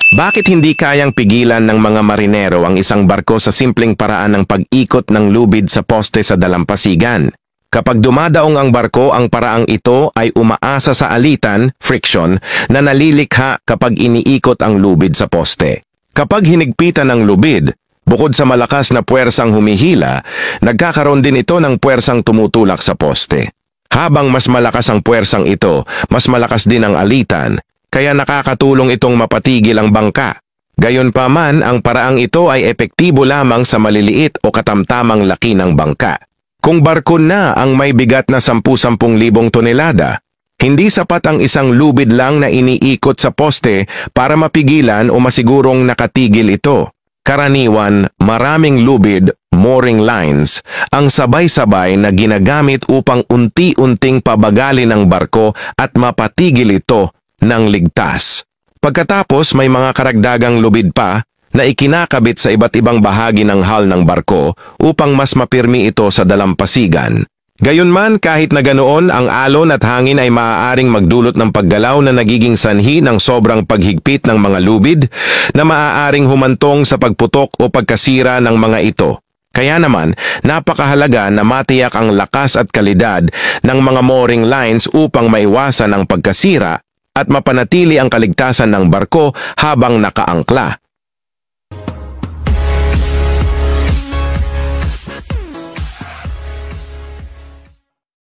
Bakit hindi kayang pigilan ng mga marinero ang isang barko sa simpleng paraan ng pag-ikot ng lubid sa poste sa dalampasigan? Kapag dumadaong ang barko, ang paraang ito ay umaasa sa alitan, friction, na nalilikha kapag iniikot ang lubid sa poste. Kapag hinigpitan ng lubid, bukod sa malakas na puwersang humihila, nagkakaroon din ito ng puwersang tumutulak sa poste. Habang mas malakas ang puwersang ito, mas malakas din ang alitan, kaya nakakatulong itong mapatigil ang bangka. Gayunpaman, ang paraang ito ay epektibo lamang sa maliliit o katamtamang laki ng bangka. Kung barko na ang may bigat na 10,000 tonelada, hindi sapat ang isang lubid lang na iniikot sa poste para mapigilan o masigurong nakatigil ito. Karaniwan, maraming lubid, mooring lines, ang sabay-sabay na ginagamit upang unti-unting pabagalin ang barko at mapatigil ito ng ligtas. Pagkatapos may mga karagdagang lubid pa na ikinakabit sa iba't ibang bahagi ng hull ng barko upang mas mapirmi ito sa dalampasigan. Gayunman, kahit na ganoon, ang alon at hangin ay maaaring magdulot ng paggalaw na nagiging sanhi ng sobrang paghigpit ng mga lubid na maaaring humantong sa pagputok o pagkasira ng mga ito. Kaya naman, napakahalaga na matiyak ang lakas at kalidad ng mga mooring lines upang maiwasan ang pagkasira at mapanatili ang kaligtasan ng barko habang nakaangkla.